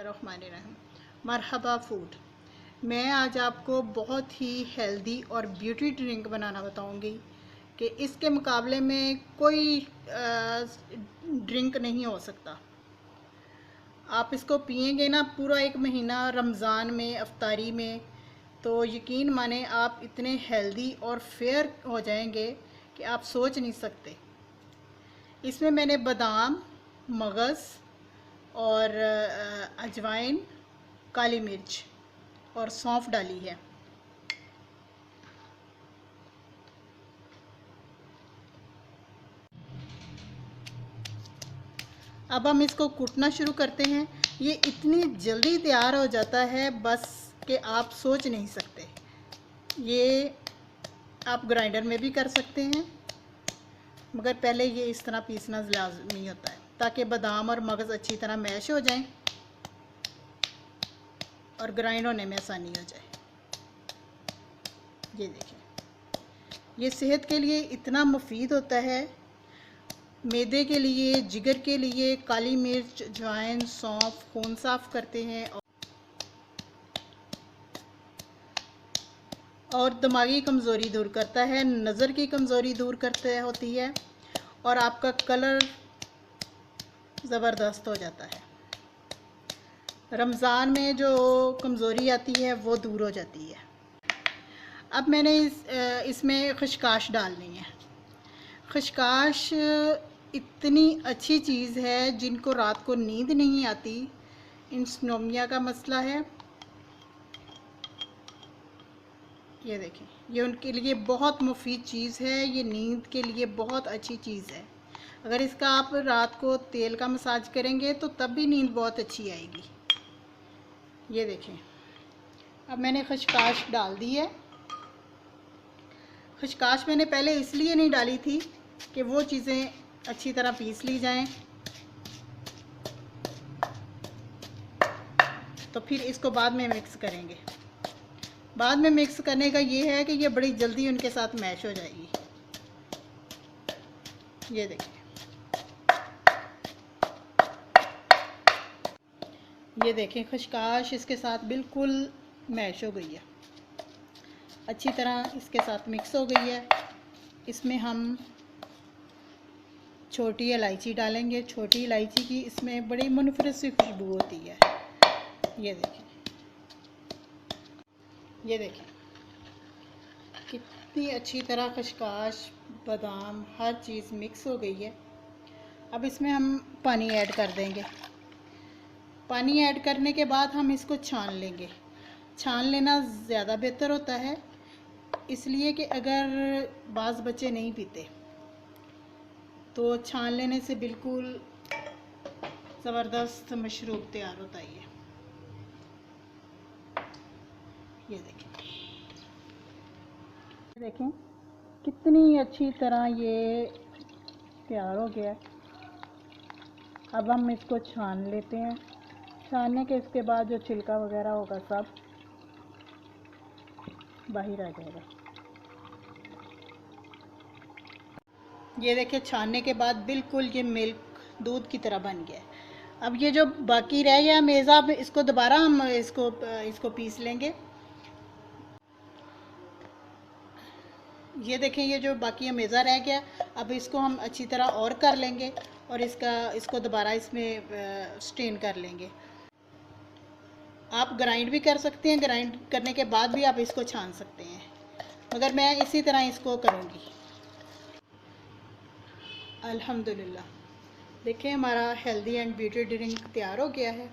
बिस्मिल्लाहिर्रहमानिर्रहीम। मरहबा फूड। मैं आज आपको बहुत ही हेल्दी और ब्यूटी ड्रिंक बनाना बताऊंगी कि इसके मुकाबले में कोई ड्रिंक नहीं हो सकता। आप इसको पिएंगे ना पूरा एक महीना रमज़ान में अफ्तारी में, तो यकीन माने आप इतने हेल्दी और फेयर हो जाएंगे कि आप सोच नहीं सकते। इसमें मैंने बादाम, मगज़ और अजवाइन, काली मिर्च और सौंफ डाली है। अब हम इसको कूटना शुरू करते हैं। ये इतनी जल्दी तैयार हो जाता है बस कि आप सोच नहीं सकते। ये आप ग्राइंडर में भी कर सकते हैं, मगर पहले ये इस तरह पीसना लाजमी होता है ताकि बादाम और मगज़ अच्छी तरह मैश हो जाएं और ग्राइंड होने में आसानी हो जाए। ये देखें, ये सेहत के लिए इतना मुफीद होता है। मैदे के लिए, जिगर के लिए काली मिर्च, अजवाइन, सौंफ खून साफ़ करते हैं और दिमागी कमज़ोरी दूर करता है, नज़र की कमज़ोरी दूर करते होती है और आपका कलर ज़बरदस्त हो जाता है। रमज़ान में जो कमज़ोरी आती है वो दूर हो जाती है। अब मैंने इसमें खशकाश डालनी है। खशकाश इतनी अच्छी चीज़ है, जिनको रात को नींद नहीं आती, इंसोम्निया का मसला है, ये देखें, ये उनके लिए बहुत मुफीद चीज़ है। ये नींद के लिए बहुत अच्छी चीज़ है। अगर इसका आप रात को तेल का मसाज करेंगे तो तब भी नींद बहुत अच्छी आएगी। ये देखें, अब मैंने खशकाश डाल दी है। खशकाश मैंने पहले इसलिए नहीं डाली थी कि वो चीज़ें अच्छी तरह पीस ली जाएं, तो फिर इसको बाद में मिक्स करेंगे। बाद में मिक्स करने का ये है कि ये बड़ी जल्दी उनके साथ मैश हो जाएगी। ये देखिए, ये देखें, खशकाश इसके साथ बिल्कुल मैश हो गई है, अच्छी तरह इसके साथ मिक्स हो गई है। इसमें हम छोटी इलायची डालेंगे। छोटी इलायची की इसमें बड़ी मुनफरद सी खुशबू होती है। ये देखें, ये देखें कितनी अच्छी तरह खशकाश, बादाम, हर चीज़ मिक्स हो गई है। अब इसमें हम पानी ऐड कर देंगे। पानी ऐड करने के बाद हम इसको छान लेंगे। छान लेना ज़्यादा बेहतर होता है, इसलिए कि अगर बाज़ बच्चे नहीं पीते तो छान लेने से बिल्कुल ज़बरदस्त मशरूब तैयार होता है। ये देखें कितनी अच्छी तरह ये तैयार हो गया है। अब हम इसको छान लेते हैं। छानने के इसके बाद जो छिलका वगैरह होगा सब बाहर आ जाएगा। ये देखिए, छानने के बाद बिल्कुल ये मिल्क दूध की तरह बन गया है। अब ये जो बाकी रह गया मेज़ा, इसको दोबारा हम इसको पीस लेंगे। ये देखें, ये जो बाकी मेज़ा रह गया, अब इसको हम अच्छी तरह और कर लेंगे और इसको दोबारा इसमें स्ट्रेन कर लेंगे। आप ग्राइंड भी कर सकते हैं, ग्राइंड करने के बाद भी आप इसको छान सकते हैं, मगर मैं इसी तरह इसको करूँगी। अल्हम्दुलिल्लाह, देखिए हमारा हेल्दी एंड ब्यूटी ड्रिंक तैयार हो गया है।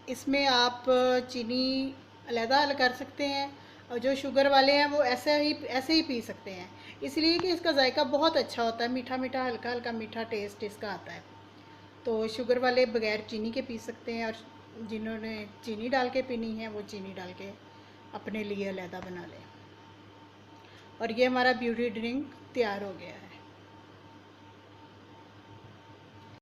इसमें आप चीनी अलहदा कर सकते हैं और जो शुगर वाले हैं वो ऐसे ही पी सकते हैं, इसलिए कि इसका जायका बहुत अच्छा होता है। मीठा मीठा, हल्का हल्का मीठा टेस्ट इसका आता है। तो शुगर वाले बगैर चीनी के पी सकते हैं, और जिन्होंने चीनी डाल के पीनी है वो चीनी डाल के अपने लिए अलहदा बना लें। और ये हमारा ब्यूटी ड्रिंक तैयार हो गया है।